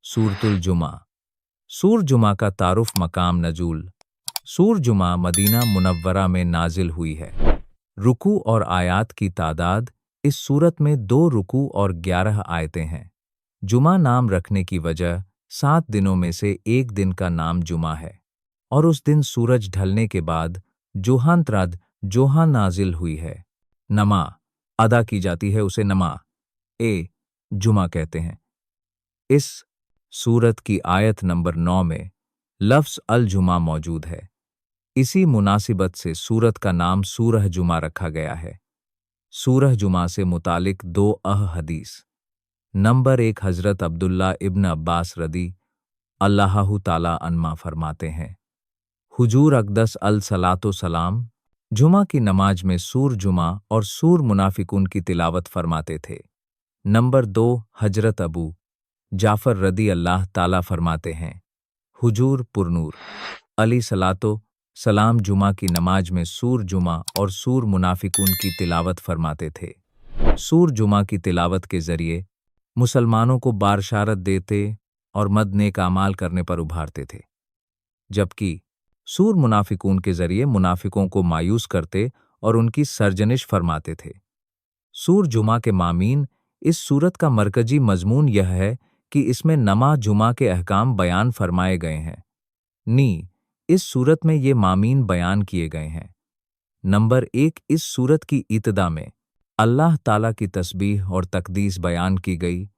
सूरतुल जुमा। सूर जुमा का तारुफ मकाम नजूल। सूर जुमा मदीना मुनव्वरा में नाजिल हुई है। रुकू और आयात की तादाद, इस सूरत में 2 रुकू और 11 आयतें हैं। जुमा नाम रखने की वजह 7 दिनों में से एक दिन का नाम जुमा है और उस दिन सूरज ढलने के बाद जोहा नाजिल हुई है। नमा अदा की जाती है, उसे नमा जुमा कहते हैं। इस सूरत की आयत नंबर 9 में लफ्ज़ अल जुमा मौजूद है। इसी मुनासिबत से सूरत का नाम सूरह जुमा रखा गया है। सूरह जुमा से मुतालिक 2 हदीस। नंबर 1, हज़रत अब्दुल्ला इब्न अब्बास रदी अल्लाहु ताला अन्मा फरमाते हैं, हुजूर अक़दस अल सलातो सलाम जुमा की नमाज में सूर जुमा और सूर मुनाफिकून की तिलावत फरमाते थे। नंबर 2, हजरत अबू जाफ़र रदी अल्लाह ताला फरमाते हैं, हुजूर पुरनूर अली सलातो सलाम जुमा की नमाज में सूर जुमा और सूर मुनाफिकून की तिलावत फरमाते थे। सूर जुमा की तिलावत के ज़रिए मुसलमानों को बारशारत देते और मद नेक आमाल करने पर उभारते थे, जबकि सूर मुनाफिकून के ज़रिए मुनाफिकों को मायूस करते और उनकी सरजनिश फरमाते थे। सूर जुमा के मामीन, इस सूरत का मरकजी मजमून यह है कि इसमें नमा जुमा के अहकाम बयान फरमाए गए हैं। इस सूरत में ये मामीन बयान किए गए हैं। नंबर 1, इस सूरत की इब्तिदा में अल्लाह ताला की तस्बीह और तकदीस बयान की गई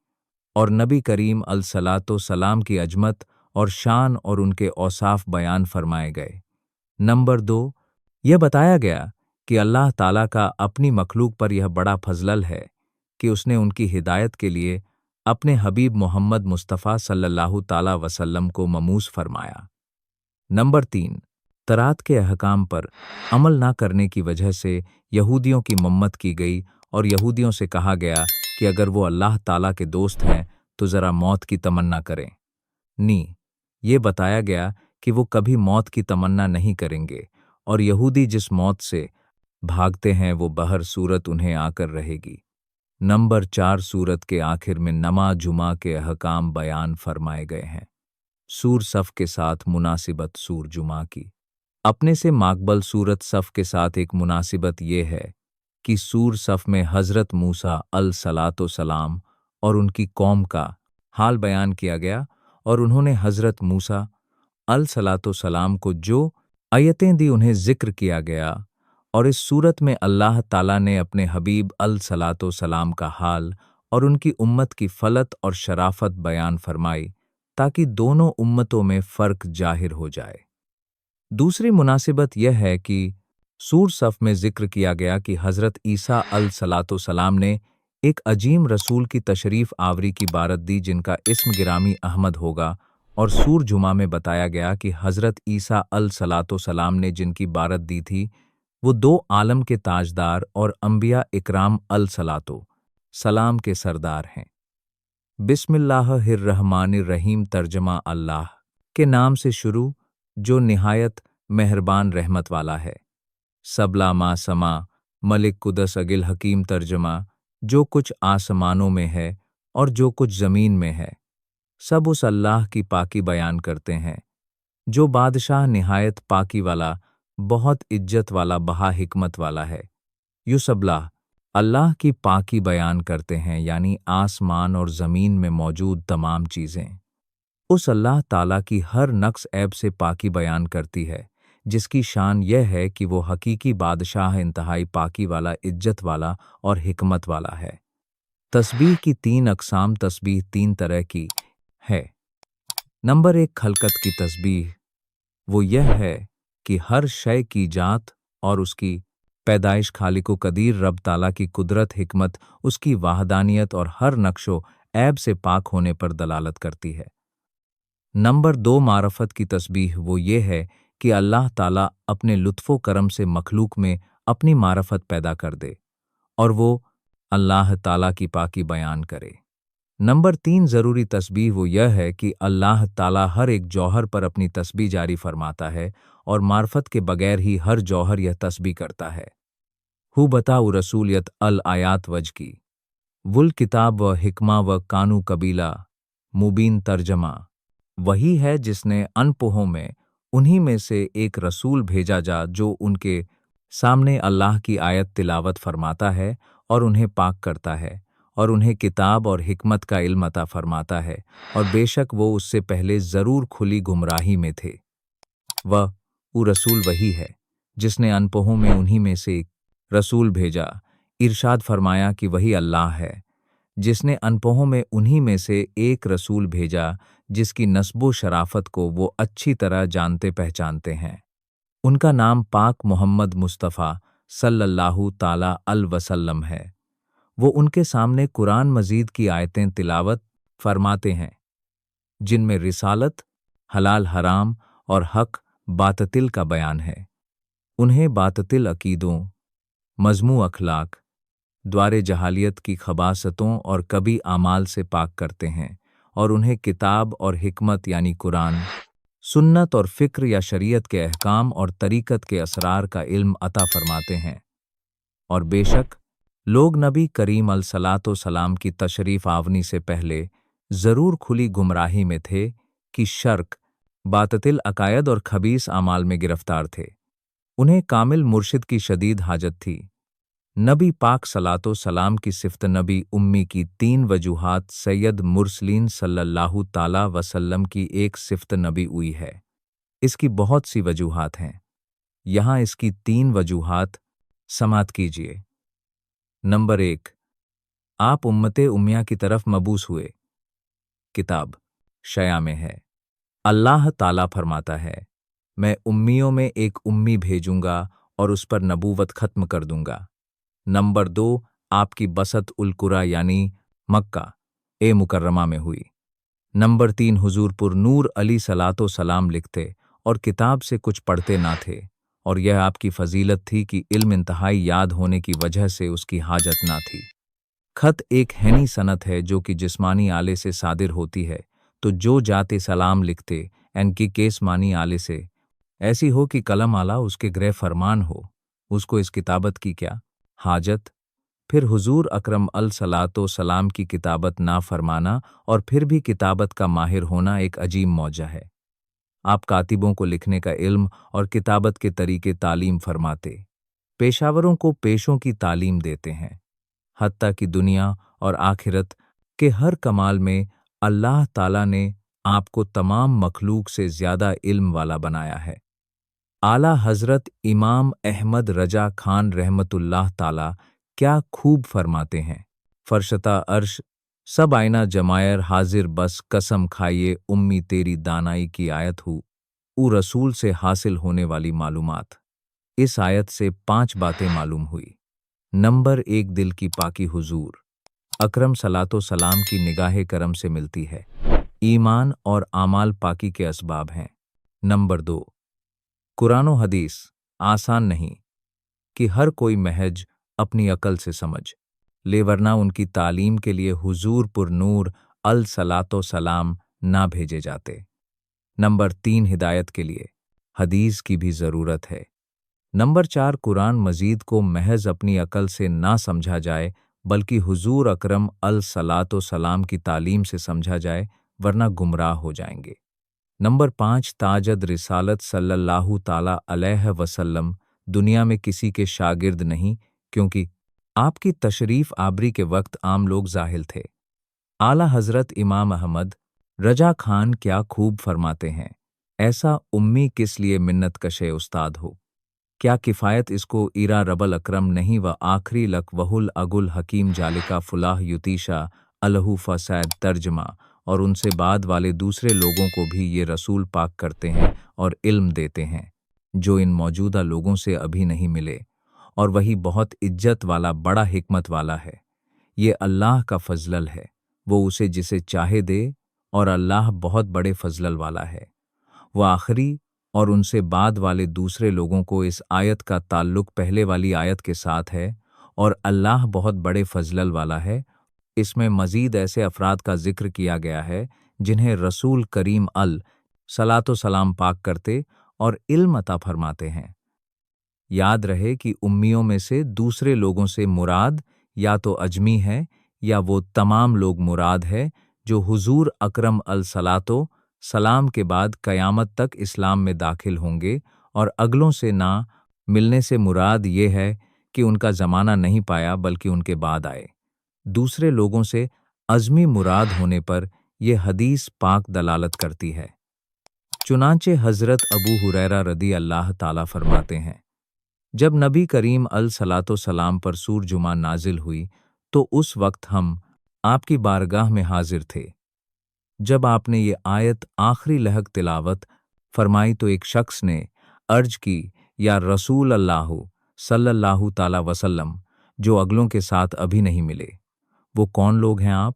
और नबी करीम अलसलातो सलाम की अजमत और शान और उनके औसाफ बयान फरमाए गए। नंबर 2, यह बताया गया कि अल्लाह ताला का अपनी मखलूक पर यह बड़ा फजल है कि उसने उनकी हिदायत के लिए अपने हबीब मोहम्मद मुस्तफ़ा सल्लल्लाहु ताला वसल्लम को ममूस फरमाया। नंबर 3, तरात के अहकाम पर अमल ना करने की वजह से यहूदियों की मम्मत की गई और यहूदियों से कहा गया कि अगर वो अल्लाह ताला के दोस्त हैं तो ज़रा मौत की तमन्ना करें। ये बताया गया कि वो कभी मौत की तमन्ना नहीं करेंगे और यहूदी जिस मौत से भागते हैं वो बहर सूरत उन्हें आकर रहेगी। नंबर 4, सूरत के आखिर में नमा जुमा के अहकाम बयान फरमाए गए हैं। सूर सफ़ के साथ मुनासिबत सूर जुमा की अपने से माकबल सूरत सफ़ के साथ एक मुनासिबत ये है कि सूर सफ़ में हज़रत मूसा अल सलातो सलाम और उनकी कौम का हाल बयान किया गया और उन्होंने हज़रत मूसा अल सलातो सलाम को जो आयतें दी उन्हें ज़िक्र किया गया और इस सूरत में अल्लाह ताला ने अपने हबीब अल सलातो सलाम का हाल और उनकी उम्मत की फलत और शराफत बयान फरमाई ताकि दोनों उम्मतों में फ़र्क जाहिर हो जाए। दूसरी मुनासिबत यह है कि सूर सफ़ में ज़िक्र किया गया कि हज़रत ईसा अल सलातो सलाम ने एक अजीम रसूल की तशरीफ़ आवरी की बारत दी जिनका इस्म गिरामी अहमद होगा, और सूर जुमा में बताया गया कि हज़रत ईसा अल सलातो सलाम ने जिनकी बारत दी थी वो 2 आलम के ताजदार और अंबिया इकराम अल सलातो सलाम के सरदार हैं। बिस्मिल्लाहिर्रहमानिर्रहीम। तर्जमा अल्लाह के नाम से शुरू जो निहायत मेहरबान रहमत वाला है। सबला मा समा मलिक कुदस अगिल हकीम। तर्जमा जो कुछ आसमानों में है और जो कुछ ज़मीन में है सब उस अल्लाह की पाकी बयान करते हैं जो बादशाह निहायत पाकी वाला, बहुत इज्जत वाला, बहा हिकमत वाला है। युसबला अल्लाह की पाकी बयान करते हैं यानी आसमान और ज़मीन में मौजूद तमाम चीज़ें उस अल्लाह ताला की हर नक्स ऐब से पाकी बयान करती है, जिसकी शान यह है कि वो हकीकी बादशाह इंतहाई पाकी वाला, इज्जत वाला और हिकमत वाला है। तस्बीह की 3 अक़साम। तस्बीह 3 तरह की है। नंबर 1, खलकत की तस्बीह। वो यह है कि हर शय की जात और उसकी पैदाइश खालिको कदीर रब ताला की कुदरत, हिकमत, उसकी वाहदानियत और हर नक्शो ऐब से पाक होने पर दलालत करती है। नंबर 2, मारफत की तस्बीह। वो ये है कि अल्लाह ताला अपने लुत्फ़ो करम से मखलूक में अपनी मारफत पैदा कर दे और वो अल्लाह ताला की पाकी बयान करे। नंबर 3, ज़रूरी तस्बीह। वो यह है कि अल्लाह ताला हर एक जौहर पर अपनी तस्बीह जारी फरमाता है और मारफत के बगैर ही हर जौहर यह तस्बीह करता है। हु बताऊ रसूलियत अल आयात वज की वुल किताब व हिकमा व कानू कबीला मुबीन तर्जमा वही है जिसने अनपढ़ों में उन्हीं में से एक रसूल भेजा जो उनके सामने अल्लाह की आयत तिलावत फरमाता है और उन्हें पाक करता है और उन्हें किताब और हिकमत का इल्म अता फरमाता है, और बेशक वो उससे पहले जरूर खुली गुमराही में थे। वह वो रसूल वही है जिसने अनपढ़ों में उन्हीं में से एक रसूल भेजा। इरशाद फरमाया कि वही अल्लाह है जिसने अनपढ़ों में उन्हीं में से एक रसूल भेजा जिसकी नस्बो शराफत को वो अच्छी तरह जानते पहचानते हैं। उनका नाम पाक मोहम्मद मुस्तफ़ा सल्लल्लाहु ताला अल वसल्लम है। वो उनके सामने कुरान मजीद की आयतें तिलावत फरमाते हैं जिनमें रिसालत, हलाल हराम और हक बातिल का बयान है। उन्हें बातिल अकीदों, मजमू अखलाक, द्वारे जहालियत की खबासतों और कभी आमाल से पाक करते हैं, और उन्हें किताब और हिकमत यानी कुरान, सुन्नत और फ़िक्र या शरीयत के अहकाम और तरीक़त के असरार का इल्म अता फरमाते हैं। और बेशक लोग नबी करीम अलैहिस्सलातो सलाम की तशरीफ़ आवनी से पहले ज़रूर खुली गुमराही में थे कि शर्क, बातिल अकायद और खबीस आमाल में गिरफ्तार थे। उन्हें कामिल मुर्शिद की शदीद हाजत थी। नबी पाक सलातो सलाम की सिफ़त नबी उम्मी की 3 वजूहात सैयद मुरसलीन सल्लल्लाहु ताला वसल्लम की एक सिफ़त नबी हुई है। इसकी बहुत सी वजूहात हैं, यहाँ इसकी 3 वजूहात समात कीजिए। नंबर 1, आप उम्मते उम्मिया की तरफ मबूस हुए। किताब शया में है। अल्लाह ताला फरमाता है, मैं उम्मियों में एक उम्मी भेजूंगा और उस पर नबूवत खत्म कर दूंगा। नंबर 2, आपकी बसत उल कुरा यानी मक्का ए मुकर्रमा में हुई। नंबर 3, हुजूर पुर नूर अली सलातो सलाम लिखते और किताब से कुछ पढ़ते ना थे, और यह आपकी फजीलत थी कि इल्म इंतहाई याद होने की वजह से उसकी हाजत ना थी। खत एक हैनी सनत है जो कि जिस्मानी आले से सादिर होती है, तो जो जाते सलाम लिखते एन की केस मानी आले से ऐसी हो कि कलम आला उसके गृह फरमान हो, उसको इस किताबत की क्या हाजत। फिर हुजूर अकरम अल सलातो सलाम की किताबत ना फरमाना और फिर भी किताबत का माहिर होना एक अजीब मौजा है। आप कातिबों को लिखने का इल्म और किताबत के तरीके तालीम फरमाते, पेशावरों को पेशों की तालीम देते हैं। हत्ता कि दुनिया और आखिरत के हर कमाल में अल्लाह ताला ने आपको तमाम मखलूक से ज़्यादा इल्म वाला बनाया है। आला हज़रत इमाम अहमद रजा खान रहमतुल्लाह ताला क्या खूब फरमाते हैं, फरशता अर्श सब आईना जमायर हाजिर बस कसम खाइए उम्मी तेरी दानाई की आयत हूँ ऊ रसूल से हासिल होने वाली मालूमात। इस आयत से 5 बातें मालूम हुई। नंबर 1, दिल की पाकी हुजूर अकरम सलातो सलाम की निगाहे करम से मिलती है। ईमान और आमाल पाकी के असबाब हैं। नंबर 2, कुरान व हदीस आसान नहीं कि हर कोई महज अपनी अकल से समझ ले, वरना उनकी तालीम के लिए हुजूर पुर नूर अल सलातो सलाम ना भेजे जाते। नंबर 3, हिदायत के लिए हदीस की भी ज़रूरत है। नंबर 4, कुरान मजीद को महज अपनी अकल से ना समझा जाए बल्कि हुजूर अकरम अल सलातो सलाम की तालीम से समझा जाए, वरना गुमराह हो जाएंगे। नंबर 5, ताजद रिसालत सल्लल्लाहु ताला अलैहि वसल्लम दुनिया में किसी के शागिर्द नहीं, क्योंकि आपकी तशरीफ आबरी के वक्त आम लोग जाहिल थे। आला हज़रत इमाम अहमद रजा खान क्या खूब फरमाते हैं, ऐसा उम्मी किस लिए मिन्नत कशे उस्ताद हो, क्या किफ़ायत इसको इरा रबल अकरम नहीं व आखरी लक वहुल अगुल हकीम जालिका फुलाह युतीशा अलहू फसैद तर्जमा। और उनसे बाद वाले दूसरे लोगों को भी ये रसूल पाक करते हैं और इल्म देते हैं जो इन मौजूदा लोगों से अभी नहीं मिले, और वही बहुत इज्जत वाला बड़ा हिकमत वाला है। ये अल्लाह का फजलल है, वो उसे जिसे चाहे दे, और अल्लाह बहुत बड़े फजलल वाला है। वह आखिरी और उनसे बाद वाले दूसरे लोगों को इस आयत का ताल्लुक पहले वाली आयत के साथ है, और अल्लाह बहुत बड़े फजलल वाला है। इसमें मजीद ऐसे अफराद का जिक्र किया गया है जिन्हें रसूल करीम अल सलातो सलाम पाक करते और इल्म अता फरमाते हैं। याद रहे कि उम्मियों में से दूसरे लोगों से मुराद या तो अजमी है या वो तमाम लोग मुराद है जो हुजूर अकरम अलसलातो सलाम के बाद क़यामत तक इस्लाम में दाखिल होंगे, और अगलों से ना मिलने से मुराद ये है कि उनका ज़माना नहीं पाया बल्कि उनके बाद आए। दूसरे लोगों से अज़मी मुराद होने पर यह हदीस पाक दलालत करती है। चुनांचे हज़रत अबू हुरैरा रदी अल्लाह ताला फरमाते हैं, जब नबी करीम अलसलातो सलाम पर सूर जुमा नाजिल हुई तो उस वक्त हम आपकी बारगाह में हाजिर थे। जब आपने ये आयत आखिरी लहक तिलावत फरमाई तो एक शख्स ने अर्ज की, या रसूल अल्लाह सल्लल्लाहु ताला वसल्लम, जो अगलों के साथ अभी नहीं मिले, वो कौन लोग हैं आप?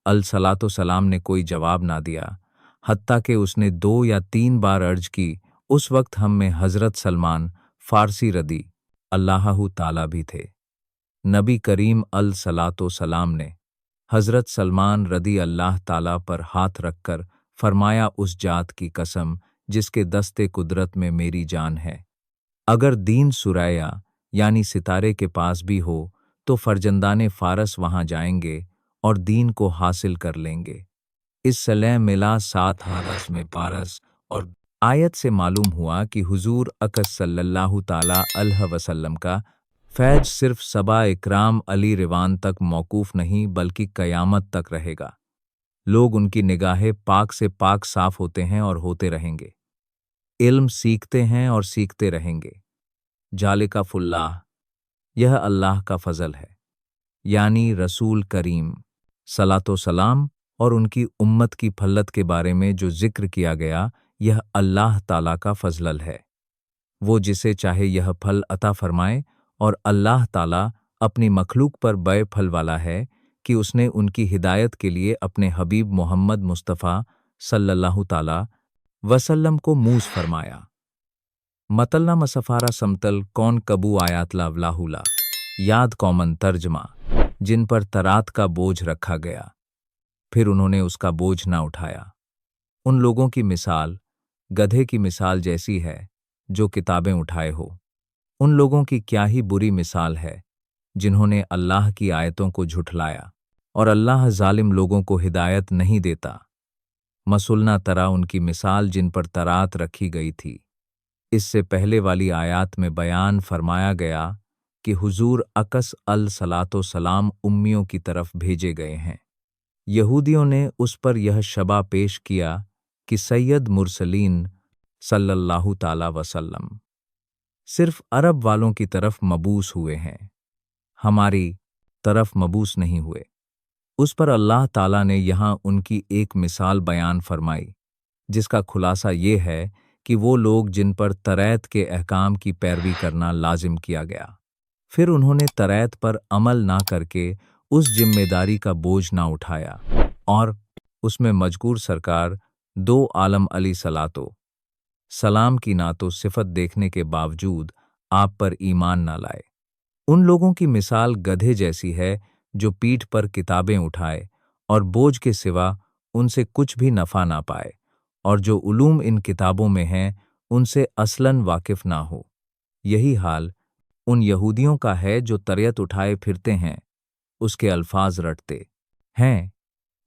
अलसलातो सलाम ने कोई जवाब ना दिया, हत्ता कि उसने 2 या 3 बार अर्ज की। उस वक्त हम में हज़रत सलमान फारसी रदी अल्लाहु ताला भी थे। नबी करीम अलसलातो सलाम ने हज़रत सलमान रदी अल्लाह ताला पर हाथ रखकर फरमाया, उस जात की कसम जिसके दस्ते कुदरत में मेरी जान है, अगर दीन सुराया यानी सितारे के पास भी हो तो फरजंदाने फारस वहां जाएंगे और दीन को हासिल कर लेंगे। इस सलह मिला 7 हारस में पारस। और आयत से मालूम हुआ कि हुजूर अकस सल्लल्लाहु ताला अलैहि वसल्लम का फैज सिर्फ सबा इकराम अली रिवान तक मौकूफ नहीं बल्कि कयामत तक रहेगा। लोग उनकी निगाहें पाक से पाक साफ होते हैं और होते रहेंगे, इल्म सीखते हैं और सीखते रहेंगे। जालिका फुल्लाह, यह अल्लाह का फजल है, यानी रसूल करीम सलातो सलाम और उनकी उम्मत की फल्लत के बारे में जो जिक्र किया गया, यह अल्लाह ताला का फजल है। वो जिसे चाहे यह फल अता फरमाए, और अल्लाह ताला अपनी मखलूक पर बे फल वाला है कि उसने उनकी हिदायत के लिए अपने हबीब मोहम्मद मुस्तफ़ा सल्लल्लाहु ताला वसल्लम को मूस फरमाया। मतल्ला मसफारा समतल कौन कबू आयात लावलाहुला, याद कौमन तर्जमा, जिन पर तरात का बोझ रखा गया फिर उन्होंने उसका बोझ ना उठाया। उन लोगों की मिसाल गधे की मिसाल जैसी है जो किताबें उठाए हो। उन लोगों की क्या ही बुरी मिसाल है जिन्होंने अल्लाह की आयतों को झुठलाया, और अल्लाह जालिम लोगों को हिदायत नहीं देता। मसुलना तरह उनकी मिसाल जिन पर तरात रखी गई थी। इससे पहले वाली आयात में बयान फरमाया गया कि हुजूर अकस अल सलातो सलाम उम्मियों की तरफ भेजे गए हैं। यहूदियों ने उस पर यह शबा पेश किया कि सैयद मुरसलीन सल्लल्लाहु ताला वसल्लम सिर्फ अरब वालों की तरफ मबूस हुए हैं, हमारी तरफ मबूस नहीं हुए। उस पर अल्लाह ताला ने यहाँ उनकी एक मिसाल बयान फरमाई, जिसका खुलासा ये है कि वो लोग जिन पर तरैत के अहकाम की पैरवी करना लाजिम किया गया, फिर उन्होंने तरैत पर अमल ना करके उस जिम्मेदारी का बोझ ना उठाया, और उसमें मजकूर सरकार 2 आलम अली सलातो सलाम की ना तो सिफत देखने के बावजूद आप पर ईमान ना लाए। उन लोगों की मिसाल गधे जैसी है जो पीठ पर किताबें उठाए और बोझ के सिवा उनसे कुछ भी नफा ना पाए, और जो उलूम इन किताबों में हैं उनसे असलन वाकिफ ना हो। यही हाल उन यहूदियों का है जो तरियत उठाए फिरते हैं, उसके अल्फाज रटते हैं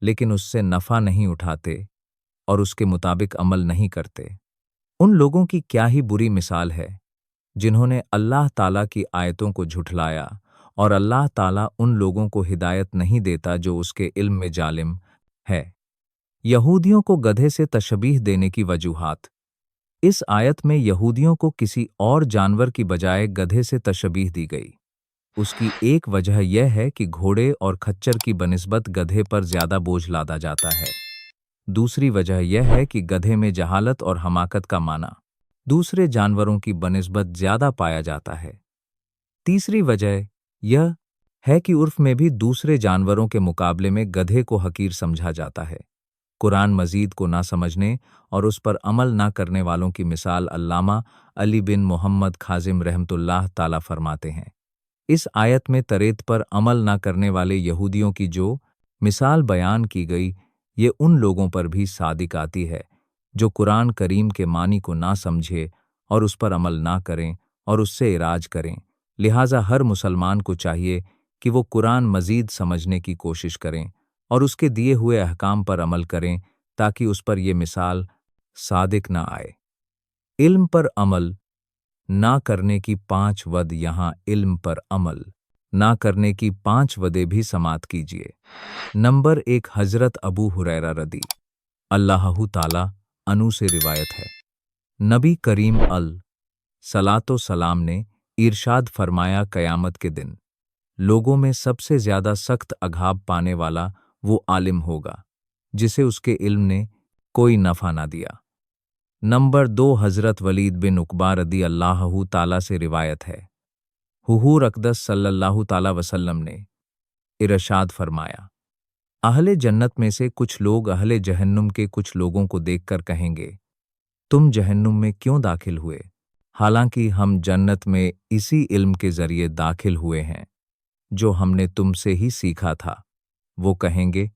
लेकिन उससे नफा नहीं उठाते और उसके मुताबिक अमल नहीं करते। उन लोगों की क्या ही बुरी मिसाल है जिन्होंने अल्लाह ताला की आयतों को झुठलाया, और अल्लाह ताला उन लोगों को हिदायत नहीं देता जो उसके इल्म में जालिम है। यहूदियों को गधे से तशबीह देने की वजूहात। इस आयत में यहूदियों को किसी और जानवर की बजाय गधे से तशबीह दी गई। उसकी एक वजह यह है कि घोड़े और खच्चर की बनिस्बत गधे पर ज्यादा बोझ लादा जाता है। दूसरी वजह यह है कि गधे में जहालत और हमाकत का माना दूसरे जानवरों की बनिस्बत ज्यादा पाया जाता है। तीसरी वजह यह है कि उर्फ में भी दूसरे जानवरों के मुकाबले में गधे को हकीर समझा जाता है। कुरान मजीद को ना समझने और उस पर अमल ना करने वालों की मिसाल अल्लामा अली बिन मोहम्मद खाजिम रहमतुल्लाह ताला फरमाते हैं। इस आयत में तरेत पर अमल ना करने वाले यहूदियों की जो मिसाल बयान की गई, ये उन लोगों पर भी सादिक आती है जो कुरान करीम के मानी को ना समझे और उस पर अमल ना करें और उससे इराज करें। लिहाजा हर मुसलमान को चाहिए कि वो कुरान मजीद समझने की कोशिश करें और उसके दिए हुए अहकाम पर अमल करें ताकि उस पर ये मिसाल सादिक ना आए। इल्म पर अमल ना करने की 5 वद, यहाँ इल्म पर अमल ना करने की 5 वदें भी समात कीजिए। नंबर 1, हजरत अबू हुरैरा रदी अल्लाहु ताला अनु से रिवायत है, नबी करीम सलातो सलाम ने इरशाद फरमाया, कयामत के दिन लोगों में सबसे ज्यादा सख्त अघाब पाने वाला वो आलिम होगा जिसे उसके इल्म ने कोई नफा ना दिया। नंबर 2, हजरत वलीद बिन उकबा रदी अल्लाहु ताला से रिवायत है, हुजूर अक़दस सल्लल्लाहु ताला वसल्लम ने इरशाद फरमाया, अहले जन्नत में से कुछ लोग अहले जहन्नुम के कुछ लोगों को देखकर कहेंगे, तुम जहन्नुम में क्यों दाखिल हुए, हालांकि हम जन्नत में इसी इल्म के जरिए दाखिल हुए हैं जो हमने तुमसे ही सीखा था। वो कहेंगे,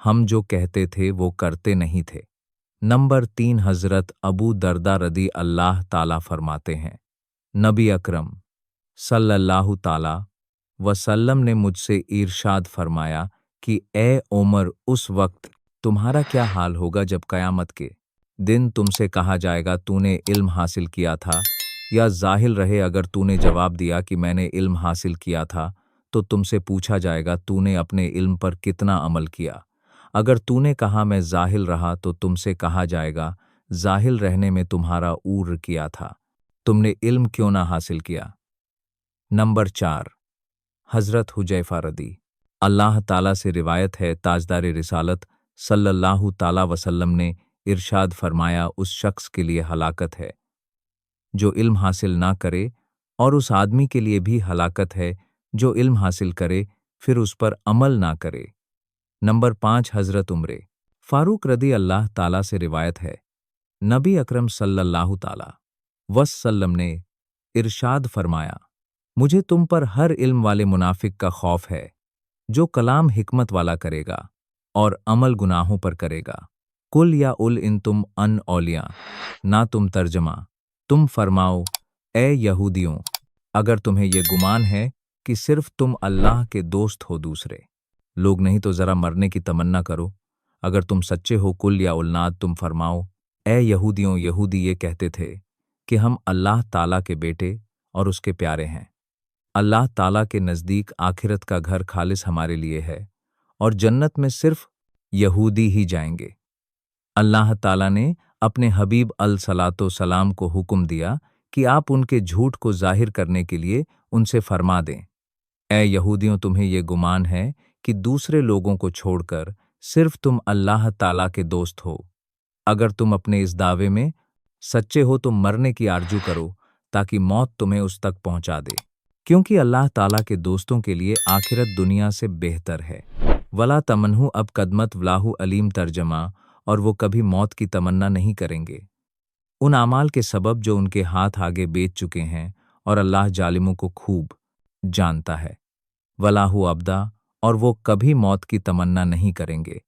हम जो कहते थे वो करते नहीं थे। नंबर 3, हजरत अबू दरदा रदी अल्लाह ताला फरमाते हैं, नबी अकरम सल्लल्लाहु ताला वसल्लम ने मुझसे इरशाद फरमाया कि ए उमर, उस वक्त तुम्हारा क्या हाल होगा जब कयामत के दिन तुमसे कहा जाएगा तूने इल्म हासिल किया था या जाहिल रहे। अगर तूने जवाब दिया कि मैंने इल्म हासिल किया था तो तुमसे पूछा जाएगा तूने अपने इल्म पर कितना अमल किया। अगर तूने कहा मैं जाहिल रहा तो तुमसे कहा जाएगा जाहिल रहने में तुम्हारा ऊर किया था, तुमने इल्म क्यों ना हासिल किया। नंबर 4, हजरत हुजैफा रदी अल्लाह ताला से रिवायत है, ताजदार रिसालत सल्लल्लाहु ताला वसल्लम ने इरशाद फरमाया, उस शख्स के लिए हलाकत है जो इल्म हासिल ना करे, और उस आदमी के लिए भी हलाकत है जो इल्म हासिल करे फिर उस पर अमल ना करे। नंबर 5, हजरत उमरे फारूक रदी अल्लाह ताला से रिवायत है, नबी अकरम सल्लल्लाहु ताला वसल्लम ने इरशाद फरमाया, मुझे तुम पर हर इल्म वाले मुनाफिक का खौफ है जो कलाम हिकमत वाला करेगा और अमल गुनाहों पर करेगा। कुल या उल इन तुम अन औलिया, ना तुम तर्जमा, तुम फरमाओ, ए यहूदियों, अगर तुम्हें यह गुमान है कि सिर्फ तुम अल्लाह के दोस्त हो दूसरे लोग नहीं तो जरा मरने की तमन्ना करो। अगर तुम सच्चे हो, कुल या उलनाद, तुम फरमाओ, ए यहूदियों, यहूदी ये कहते थे कि हम अल्लाह ताला के बेटे और उसके प्यारे हैं। अल्लाह ताला के नज़दीक आखिरत का घर खालिस हमारे लिए है और जन्नत में सिर्फ यहूदी ही जाएंगे। अल्लाह ताला ने अपने हबीब सलातो सलाम को हुक्म दिया कि आप उनके झूठ को जाहिर करने के लिए उनसे फरमा दें, ए यहूदियों, तुम्हें ये गुमान है कि दूसरे लोगों को छोड़कर सिर्फ तुम अल्लाह ताला के दोस्त हो। अगर तुम अपने इस दावे में सच्चे हो तो मरने की आरजू करो ताकि मौत तुम्हें उस तक पहुंचा दे, क्योंकि अल्लाह ताला के दोस्तों के लिए आखिरत दुनिया से बेहतर है। वला तमन्हु अब कदमत वलाहु अलीम तर्जमा, और वो कभी मौत की तमन्ना नहीं करेंगे उन आमाल के सबब जो उनके हाथ आगे बेच चुके हैं, और अल्लाह जालिमों को खूब जानता है। वलाहु अब्दा, और वो कभी मौत की तमन्ना नहीं करेंगे।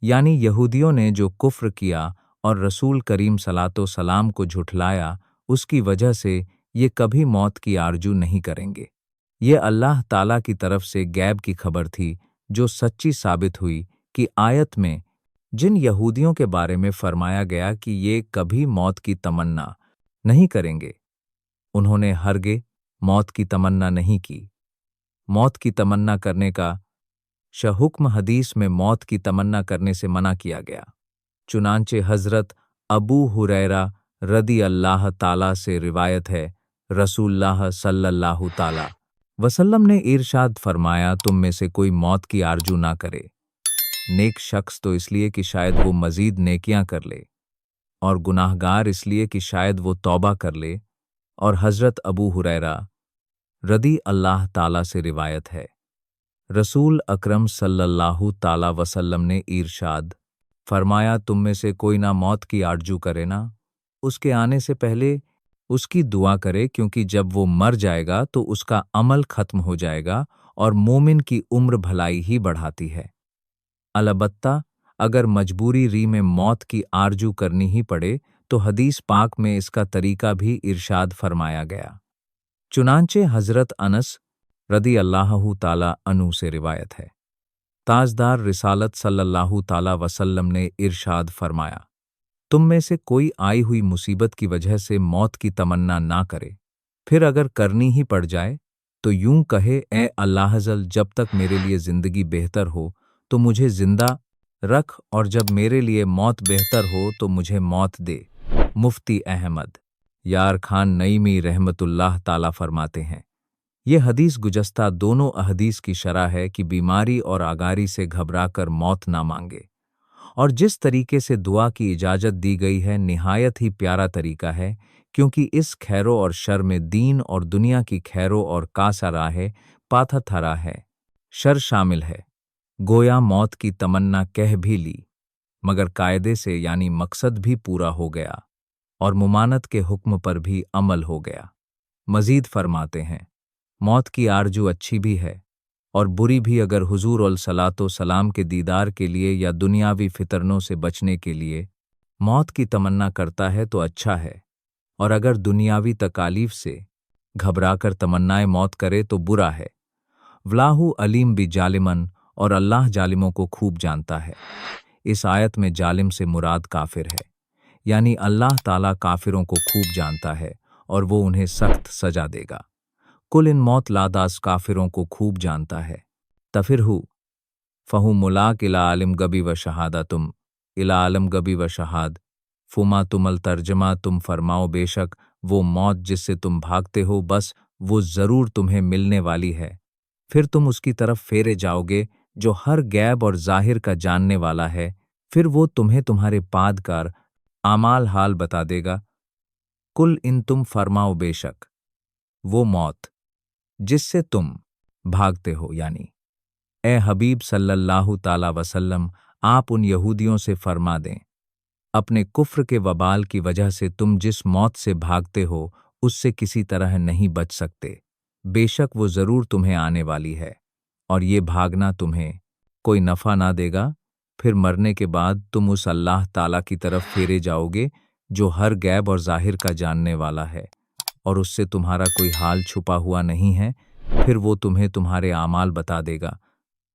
यानी यहूदियों ने जो कुफ्र किया और रसूल करीम सलातो सलाम को झुठलाया, उसकी वजह से ये कभी मौत की आरजू नहीं करेंगे। ये अल्लाह ताला की तरफ से गैब की खबर थी जो सच्ची साबित हुई कि आयत में जिन यहूदियों के बारे में फरमाया गया कि ये कभी मौत की तमन्ना नहीं करेंगे, उन्होंने हरगे मौत की तमन्ना नहीं की। मौत की तमन्ना करने का हुक्म हदीस में मौत की तमन्ना करने से मना किया गया। चुनांचे हजरत अबू हुरैरा रदी अल्लाह ताला से रिवायत है, रसूलुल्लाह सल्लल्लाहु ताला वसल्लम ने इरशाद फरमाया, तुम में से कोई मौत की आरजू ना करे। नेक शख्स तो इसलिए कि शायद वो मजीद नेकियां कर ले, और गुनाहगार इसलिए कि शायद वो तौबा कर ले। और हजरत अबू हुरैरा रदी अल्लाह ताला से रिवायत है, रसूल अकरम सल्लल्लाहु ताला वसल्लम ने इरशाद फरमाया, तुम में से कोई ना मौत की आरजू करे ना उसके आने से पहले उसकी दुआ करे, क्योंकि जब वो मर जाएगा तो उसका अमल खत्म हो जाएगा और मोमिन की उम्र भलाई ही बढ़ाती है। अलबत्ता अगर मजबूरी री में मौत की आरजू करनी ही पड़े तो हदीस पाक में इसका तरीका भी इरशाद फरमाया गया। चुनांचे हजरत अनस रदी अल्लाहु ताला अनु से रिवायत है, ताजदार रिसालत सल्लल्लाहु ताला वसल्लम ने इरशाद फरमाया, तुम में से कोई आई हुई मुसीबत की वजह से मौत की तमन्ना ना करे, फिर अगर करनी ही पड़ जाए तो यूं कहे, ए अल्लाह जल, जब तक मेरे लिए जिंदगी बेहतर हो तो मुझे जिंदा रख, और जब मेरे लिए मौत बेहतर हो तो मुझे मौत दे। मुफ्ती अहमद यार खान नईमी रहमतुल्लाह ताला फरमाते हैं, ये हदीस गुजस्ता दोनों अहदीस की शरह है कि बीमारी और आगारी से घबराकर मौत ना मांगे, और जिस तरीके से दुआ की इजाजत दी गई है निहायत ही प्यारा तरीका है, क्योंकि इस खैरो और शर में दीन और दुनिया की खैरो और कासा राहे पाथा थरा है, शर शामिल है। गोया मौत की तमन्ना कह भी ली, मगर कायदे से यानी मकसद भी पूरा हो गया और मुमानत के हुक्म पर भी अमल हो गया। मजीद फरमाते हैं, मौत की आरजू अच्छी भी है और बुरी भी, अगर हुजूर और सलातो सलाम के दीदार के लिए या दुनियावी फितरनों से बचने के लिए मौत की तमन्ना करता है तो अच्छा है, और अगर दुनियावी तकालीफ से घबराकर तमन्नाए मौत करे तो बुरा है। वलाहु अलीम भी जालिमन, और अल्लाह जालिमों को खूब जानता है। इस आयत में जालिम से मुराद काफिर है, यानी अल्लाह ताला काफिरों को खूब जानता है और वो उन्हें सख्त सजा देगा। कुल इन मौत लादास काफिरों को खूब जानता है। तफिरहु फहू मुलाक इला आलिम गबी व शहादा, तुम इला आलम गबी व शहाद फुमा तुमल तर्जमा, तुम फरमाओ बेशक वो मौत जिससे तुम भागते हो बस वो जरूर तुम्हें मिलने वाली है, फिर तुम उसकी तरफ फेरे जाओगे जो हर गैब और जाहिर का जानने वाला है, फिर वो तुम्हें तुम्हारे पादकार आमाल हाल बता देगा। कुल इन तुम फरमाओ बेशक वो मौत जिससे तुम भागते हो, यानी ए हबीब सल्लल्लाहु ताला वसल्लम, आप उन यहूदियों से फरमा दें, अपने कुफ्र के वबाल की वजह से तुम जिस मौत से भागते हो उससे किसी तरह नहीं बच सकते, बेशक वो जरूर तुम्हें आने वाली है, और ये भागना तुम्हें कोई नफा ना देगा। फिर मरने के बाद तुम उस अल्लाह ताला की तरफ फेरे जाओगे जो हर गैब और जाहिर का जानने वाला है, और उससे तुम्हारा कोई हाल छुपा हुआ नहीं है। फिर वो तुम्हें तुम्हारे आमाल बता देगा,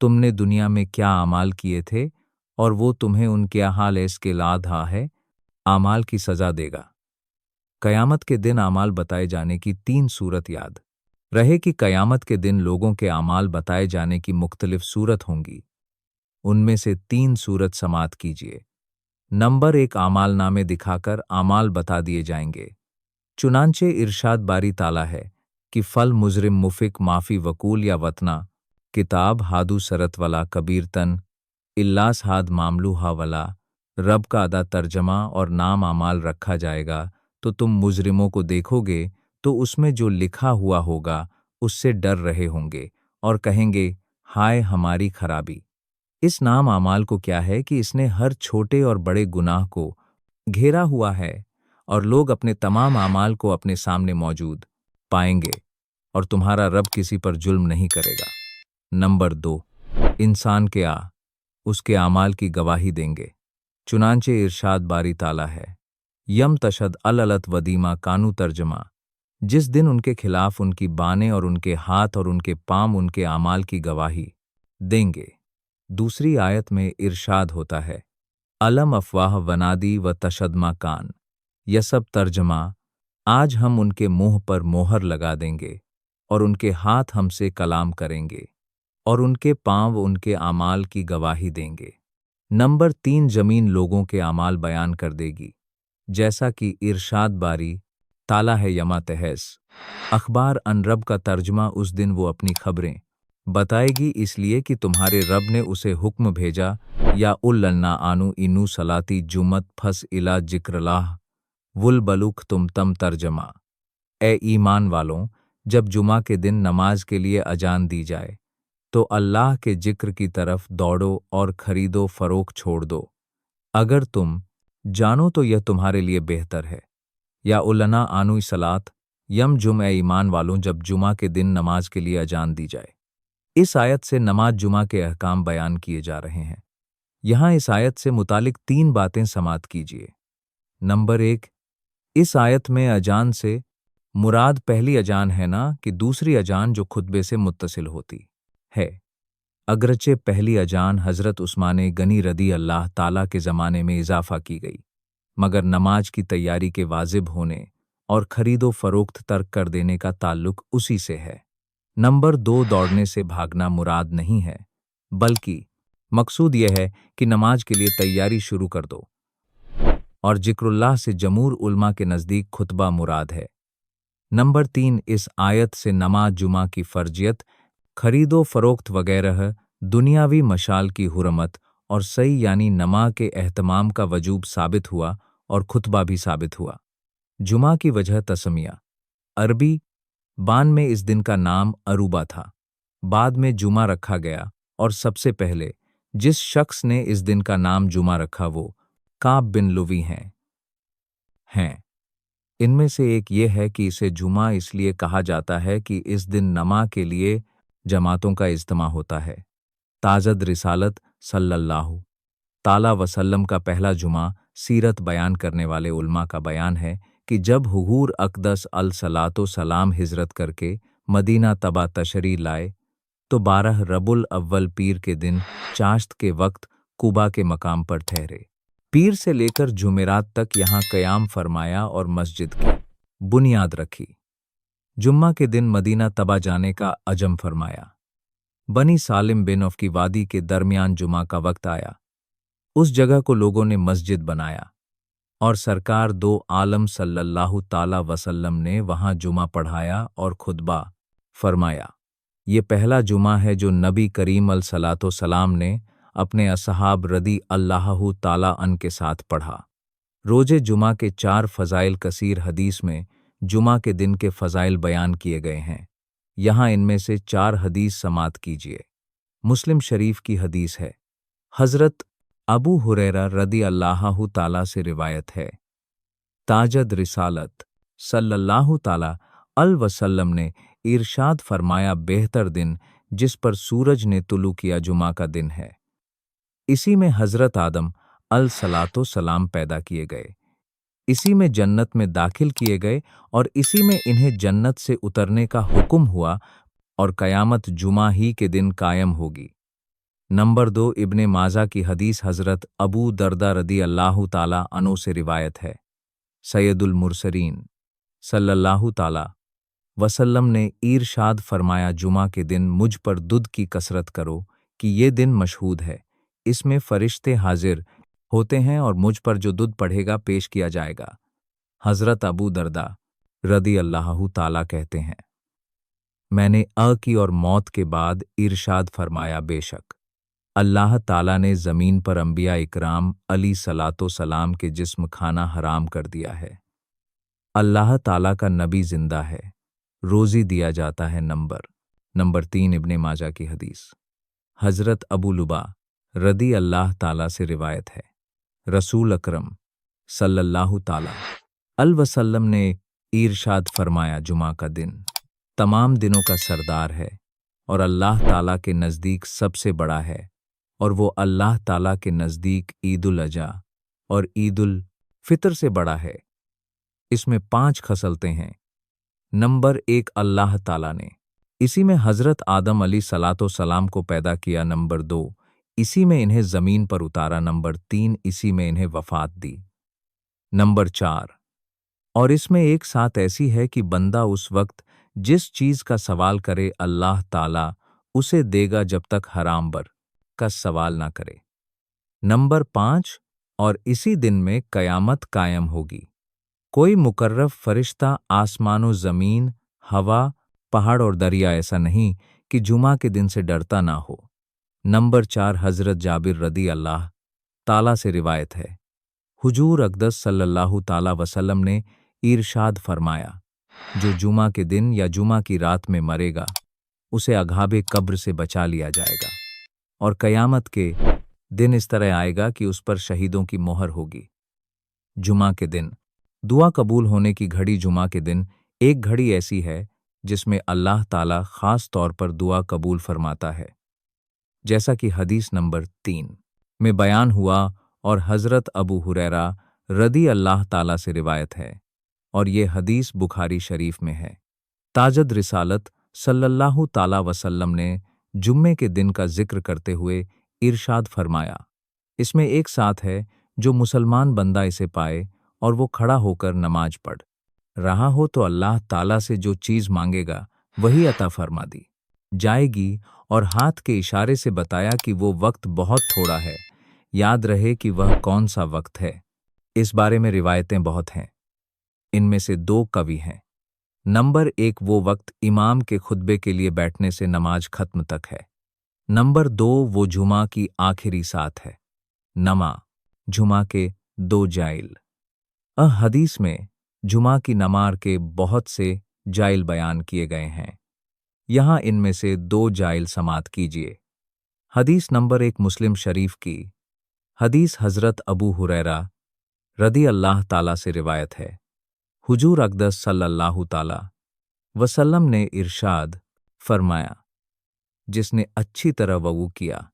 तुमने दुनिया में क्या आमाल किए थे, और वो तुम्हें उनके हाल इसके लाधा है, आमाल की सजा देगा। कयामत के दिन आमाल बताए जाने की 3 सूरत याद रहे कि कयामत के दिन लोगों के आमाल बताए जाने की मुख्तलिफ सूरत होंगी, उनमें से 3 सूरत समात कीजिए। नंबर 1, आमाल नामे दिखाकर आमाल बता दिए जाएंगे। चुनांचे इरशाद बारी ताला है कि फल मुजरिम मुफिक माफी वकूल या वतना किताब हादू सरत वाला कबीरतन इल्लास हाद मामलू हा वाला, रब का अदा तर्जमा और नाम आमाल रखा जाएगा, तो तुम मुजरिमों को देखोगे तो उसमें जो लिखा हुआ होगा उससे डर रहे होंगे और कहेंगे, हाय हमारी खराबी। इस नाम आमाल को क्या है कि इसने हर छोटे और बड़े गुनाह को घेरा हुआ है, और लोग अपने तमाम आमाल को अपने सामने मौजूद पाएंगे, और तुम्हारा रब किसी पर जुल्म नहीं करेगा। नंबर 2, इंसान के उसके आमाल की गवाही देंगे। चुनांचे इरशाद बारी ताला है, यम तशद अलत वदीमा कानू तर्जमा, जिस दिन उनके खिलाफ उनकी बानें और उनके हाथ और उनके पाम उनके आमाल की गवाही देंगे। दूसरी आयत में इरशाद होता है, अलम अफवाह वनादी व तशदमा कान, यह सब तर्जमा, आज हम उनके मुंह पर मोहर लगा देंगे और उनके हाथ हमसे कलाम करेंगे और उनके पांव उनके आमाल की गवाही देंगे। नंबर 3, जमीन लोगों के आमाल बयान कर देगी, जैसा कि इरशाद बारी ताला है यमा तहस अखबार अन, रब का तर्जमा, उस दिन वो अपनी खबरें बताएगी इसलिए कि तुम्हारे रब ने उसे हुक्म भेजा, या उल्लन्ना आनु इनू सलाती जुमत फस इला जिक्रलाह वुल बलुक तुम तम तर्जमा, ए ईमान वालों, जब जुमा के दिन नमाज के लिए अजान दी जाए तो अल्लाह के जिक्र की तरफ दौड़ो और खरीदो फरोख्त छोड़ दो, अगर तुम जानो तो यह तुम्हारे लिए बेहतर है। या उलना आनुई सलात यम जुम, ए ईमान वालों, जब जुमा के दिन नमाज के लिए अजान दी जाए। इस आयत से नमाज जुमा के अहकाम बयान किए जा रहे हैं। यहाँ इस आयत से मुतालिक 3 बातें समात कीजिए। नंबर 1, इस आयत में अजान से मुराद पहली अजान है ना कि दूसरी अजान जो खुतबे से मुत्तसिल होती है। अगरचे पहली अजान हज़रत उस्मान गनी रदी अल्लाह ताला के ज़माने में इजाफ़ा की गई, मगर नमाज की तैयारी के वाजिब होने और खरीदो फरोख्त तर्क कर देने का ताल्लुक उसी से है। नंबर 2, दौड़ने से भागना मुराद नहीं है, बल्कि मकसूद यह है कि नमाज के लिए तैयारी शुरू कर दो, और जिक्रुल्लाह से जमूर उलमा के नज़दीक खुतबा मुराद है। नंबर 3, इस आयत से नमाज जुमा की फर्जियत, खरीदो फरोख्त वगैरह दुनियावी मशाल की हुरमत और सही यानी नमा के एहतमाम का वजूब साबित हुआ और खुतबा भी साबित हुआ। जुमा की वजह तसमिया अरबी बान में इस दिन का नाम अरूबा था, बाद में जुमा रखा गया और सबसे पहले जिस शख्स ने इस दिन का नाम जुमा रखा वो काब बिन लुवी हैं। इनमें से एक ये है कि इसे जुमा इसलिए कहा जाता है कि इस दिन नमा के लिए जमातों का इज्तिमा होता है। ताजद रिसालत सल्लल्लाहु ताला वसल्लम का पहला जुमा सीरत बयान करने वाले उल्मा का बयान है कि जब हुजूर अक़दस अलसलातो सलाम हिजरत करके मदीना तबा तशरी लाए तो 12 रबुल अव्वल पीर के दिन चाश्त के वक्त कुबा के मकाम पर ठहरे। पीर से लेकर जुमेरात तक यहाँ क़याम फरमाया और मस्जिद की बुनियाद रखी। जुम्मा के दिन मदीना तबा जाने का अजम फरमाया। बनी सालिम बिन औफ की वादी के दरमियान जुमा का वक्त आया। उस जगह को लोगों ने मस्जिद बनाया और सरकार दो आलम सल्लल्लाहु ताला वसल्लम ने वहां जुमा पढ़ाया और खुतबा फरमाया। ये पहला जुमा है जो नबी करीम अलसलातो सलाम ने अपने असहाब रदी अल्लाहु ताला अन के साथ पढ़ा। रोजे जुमा के 4 फ़ज़ाइल कसीर हदीस में जुमा के दिन के फ़ज़ाइल बयान किए गए हैं। यहाँ इनमें से 4 हदीस समात कीजिए। मुस्लिम शरीफ की हदीस है, हज़रत अबू हुरैरा रदी अल्लाहु ताला से रिवायत है, ताजद रिसालत सल्लल्लाहु ताला अल वसल्लम ने इरशाद फरमाया, बेहतर दिन जिस पर सूरज ने तुलू किया जुमा का दिन है। इसी में हज़रत आदम अलसलातो सलाम पैदा किए गए, इसी में जन्नत में दाखिल किए गए और इसी में इन्हें जन्नत से उतरने का हुक्म हुआ और क़यामत जुमा ही के दिन कायम होगी। नंबर 2, इब्ने माजा की हदीस हज़रत अबू दरदा रदी अल्लाहु ताला अन्हु से रिवायत है, सैयदुल मुरसलीन सल्लल्लाहु ताला वसल्लम ने इरशाद फरमाया, जुमा के दिन मुझ पर दुध की कसरत करो कि ये दिन मशहूद है, इसमें फरिश्ते हाजिर होते हैं और मुझ पर जो दुध पढ़ेगा पेश किया जाएगा। हज़रत अबू दरदा रदी अल्लाहु ताला कहते हैं, मैंने की और मौत के बाद इरशाद फरमाया, बेशक अल्लाह ताला ने ज़मीन पर अंबिया इकराम अली सलातो सलाम के जिस्म खाना हराम कर दिया है। अल्लाह ताला का नबी जिंदा है, रोज़ी दिया जाता है। नंबर 3, इब्ने माजा की हदीस हज़रत अबू लुबा रदी अल्लाह ताला से रिवायत है, रसूल अकरम सल्लल्लाहु ताला अल वसल्लम ने इरशाद फरमाया, जुमा का दिन तमाम दिनों का सरदार है और अल्लाह ताला के नज़दीक सबसे बड़ा है, और वो अल्लाह ताला के नज़दीक ईदुल अज़हा और ईदुल फितर से बड़ा है। इसमें 5 खसलतें हैं। नंबर 1, अल्लाह ताला ने इसी में हज़रत आदम अली सलातो सलाम को पैदा किया। नंबर 2, इसी में इन्हें ज़मीन पर उतारा। नंबर 3, इसी में इन्हें वफ़ात दी। नंबर 4, और इसमें एक साथ ऐसी है कि बंदा उस वक्त जिस चीज़ का सवाल करे अल्लाह ताला उसे देगा जब तक हराम बर का सवाल ना करे। नंबर 5, और इसी दिन में क़यामत कायम होगी। कोई मुकर्रब फरिश्ता आसमानो ज़मीन, हवा, पहाड़ और दरिया ऐसा नहीं कि जुमा के दिन से डरता ना हो। नंबर 4, हज़रत जाबिर रदी अल्लाह ताला से रिवायत है, हुजूर अक़दस सल्लल्लाहु ताला वसल्लम ने इरशाद फरमाया, जो जुमा के दिन या जुमा की रात में मरेगा उसे अग़ाबे कब्र से बचा लिया जाएगा और क़यामत के दिन इस तरह आएगा कि उस पर शहीदों की मोहर होगी। जुमा के दिन दुआ कबूल होने की घड़ी जुमा के दिन एक घड़ी ऐसी है जिसमें अल्लाह ताला ख़ास तौर पर दुआ कबूल फरमाता है, जैसा कि हदीस नंबर 3 में बयान हुआ और हज़रत अबू हुरैरा रदी अल्लाह ताला से रिवायत है, और ये हदीस बुखारी शरीफ में है। ताजद रिसालत सल्लल्लाहु ताला वसल्लम ने जुम्मे के दिन का जिक्र करते हुए इरशाद फरमाया, इसमें एक साथ है जो मुसलमान बंदा इसे पाए और वो खड़ा होकर नमाज पढ़ रहा हो तो अल्लाह ताला से जो चीज़ मांगेगा वही अता फरमा दी जाएगी, और हाथ के इशारे से बताया कि वो वक्त बहुत थोड़ा है, याद रहे कि वह कौन सा वक्त है। इस बारे में रिवायतें बहुत हैं, इनमें से दो कवि हैं। नंबर एक, वो वक्त इमाम के खुतबे के लिए बैठने से नमाज खत्म तक है। नंबर दो, वो जुमा की आखिरी सात है। नमा जुमा के दो जाइल। हदीस में जुमा की नमाज के बहुत से जाइल बयान किए गए हैं, यहाँ इनमें से दो जाइल समात कीजिए। हदीस नंबर एक, मुस्लिम शरीफ की हदीस हजरत अबू हुरैरा रदी अल्लाह ताला से रिवायत है। हुजूर अक़दस सल्लल्लाहु ताला वसल्लम ने इरशाद फरमाया, जिसने अच्छी तरह वज़ू किया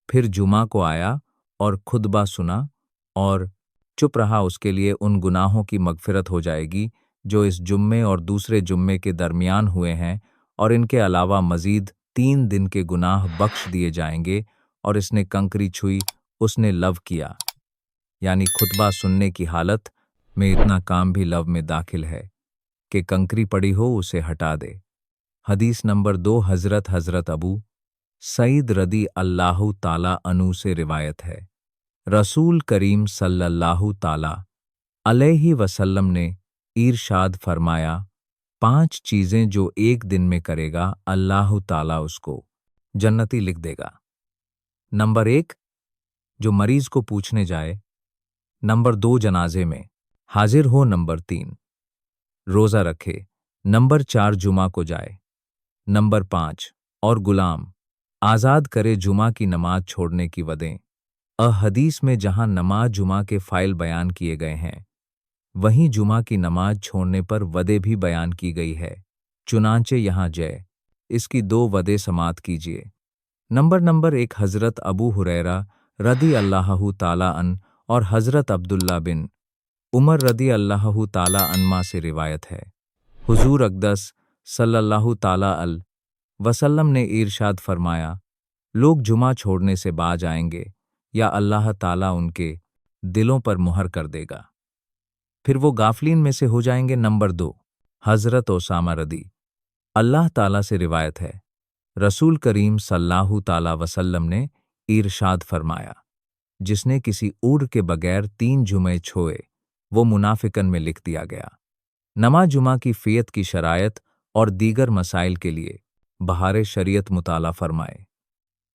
फिर जुमा को आया और खुतबा सुना और चुप रहा, उसके लिए उन गुनाहों की मगफिरत हो जाएगी जो इस जुम्मे और दूसरे जुम्मे के दरमियान हुए हैं, और इनके अलावा मजीद 3 दिन के गुनाह बख्श दिए जाएंगे। और इसने कंकरी छुई, उसने लव किया, यानी खुतबा सुनने की हालत में इतना काम भी लव में दाखिल है कि कंकरी पड़ी हो उसे हटा दे। हदीस नंबर 2, हजरत अबू सईद रदी अल्लाहु ताला अनु से रिवायत है। रसूल करीम सल्लल्लाहु ताला अलैहि वसल्लम ने इरशाद फरमाया, 5 चीजें जो एक दिन में करेगा अल्लाह ताला उसको जन्नती लिख देगा। नंबर 1, जो मरीज को पूछने जाए। नंबर 2, जनाजे में हाजिर हो। नंबर 3, रोजा रखे। नंबर 4, जुमा को जाए। नंबर 5, और गुलाम आज़ाद करे। जुमा की नमाज छोड़ने की वदें। हदीस में जहां नमाज जुमा के फ़ाइल बयान किए गए हैं, वहीं जुमा की नमाज छोड़ने पर वदे भी बयान की गई है। चुनांचे यहाँ जय इसकी 2 वदे समात कीजिए। नंबर 1, हजरत अबू हुरैरा रदी अल्लाहु ताला अन और हजरत अब्दुल्ला बिन उमर रदी अल्लाहु ताला अन्मा से रिवायत है। हुजूर अक़दस सल्लल्लाहु ताला अल वसल्लम ने इरशाद फरमाया, लोग जुमा छोड़ने से बाज आएंगे या अल्लाह ताला उनके दिलों पर मुहर कर देगा, फिर वो गाफलीन में से हो जाएंगे। नंबर 2, हजरत ओसामा रदी अल्लाह ताला से रिवायत है। रसूल करीम सल्लल्लाहु ताला वसल्लम ने इरशाद फरमाया, जिसने किसी ऊड़ के बगैर 3 जुमे छोए वो मुनाफिकन में लिख दिया गया। नमाज जुमा की फ़ियत की शरायत और दीगर मसाइल के लिए बहारे शरीयत मुताला फरमाए।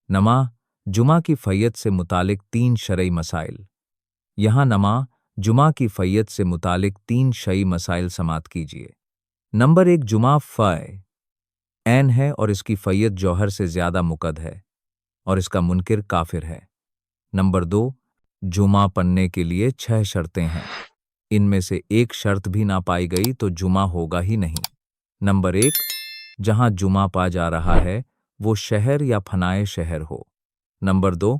नमाज जुमा की फ़ैयत से मुतालिक 3 शरई मसाइल। यहाँ नमाज जुमा की फ़ैयत से मुतालिक 3 शरई मसाइल समात कीजिए। नंबर 1, जुमा फ़ै ऐन है और इसकी फ़ैयत जौहर से ज़्यादा मुकद है और इसका मुनकिर काफिर है। नंबर 2, जुमा पढ़ने के लिए 6 शर्तें हैं, इनमें से एक शर्त भी ना पाई गई तो जुमा होगा ही नहीं। नंबर 1, जहाँ जुमा पा जा रहा है वो शहर या फनाए शहर हो। नंबर 2,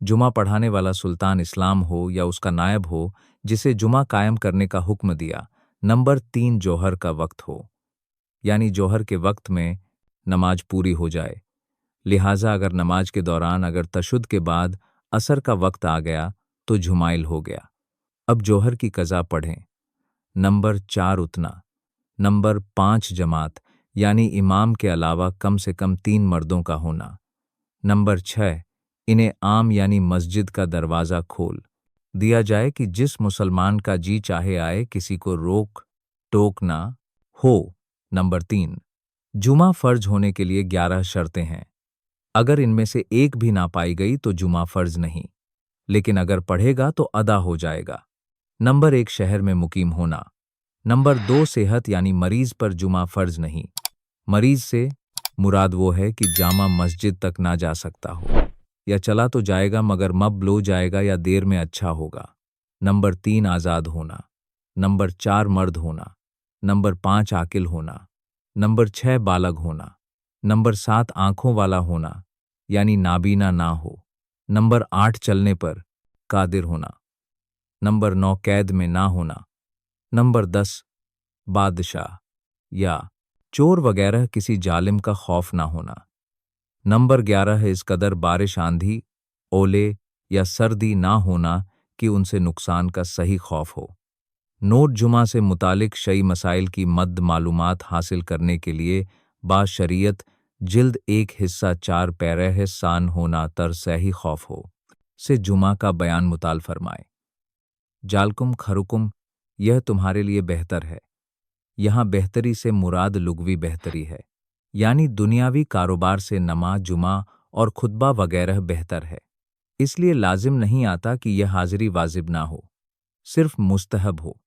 जुमा पढ़ाने वाला सुल्तान इस्लाम हो या उसका नायब हो जिसे जुमा कायम करने का हुक्म दिया। नंबर 3, जोहर का वक्त हो, यानी जोहर के वक्त में नमाज पूरी हो जाए। लिहाजा अगर नमाज के दौरान अगर तशुद के बाद असर का वक्त आ गया तो झुमाइल हो गया, अब जोहर की कज़ा पढ़ें। नंबर 4, उतना। नंबर 5, जमात, यानी इमाम के अलावा कम से कम 3 मर्दों का होना। नंबर 6, इन्हें आम यानी मस्जिद का दरवाज़ा खोल दिया जाए कि जिस मुसलमान का जी चाहे आए, किसी को रोक टोक ना हो। नंबर 3, जुमा फ़र्ज होने के लिए 11 शर्तें हैं, अगर इनमें से एक भी ना पाई गई तो जुमा फ़र्ज नहीं, लेकिन अगर पढ़ेगा तो अदा हो जाएगा। नंबर 1, शहर में मुकीम होना। नंबर 2, सेहत यानी मरीज पर जुमा फ़र्ज नहीं। मरीज से मुराद वो है कि जामा मस्जिद तक ना जा सकता हो, या चला तो जाएगा मगर मब लो जाएगा या देर में अच्छा होगा। नंबर 3, आज़ाद होना। नंबर 4, मर्द होना। नंबर 5, आकिल होना। नंबर 6, बालग होना। नंबर 7, आंखों वाला होना, यानी नाबीना ना हो। नंबर 8, चलने पर कादिर होना। नंबर 9, कैद में ना होना। नंबर 10, बादशाह या चोर वगैरह किसी जालिम का खौफ ना होना। नंबर 11 है इस कदर बारिश आंधी ओले या सर्दी ना होना कि उनसे नुकसान का सही खौफ हो। नोट जुमा से मुतालिक शई मसाइल की मद मालूमात हासिल करने के लिए बा शरीयत जिल्द एक हिस्सा 4 पैरह सान होना तर सही खौफ हो से जुमा का बयान मुताल फरमाए। जालकुम खरुकुम, यह तुम्हारे लिए बेहतर है। यहाँ बेहतरी से मुराद लुगवी बेहतरी है, यानी दुनियावी कारोबार से नमाज जुमा और खुतबा वगैरह बेहतर है। इसलिए लाजिम नहीं आता कि यह हाजिरी वाजिब ना हो, सिर्फ मुस्तहब हो।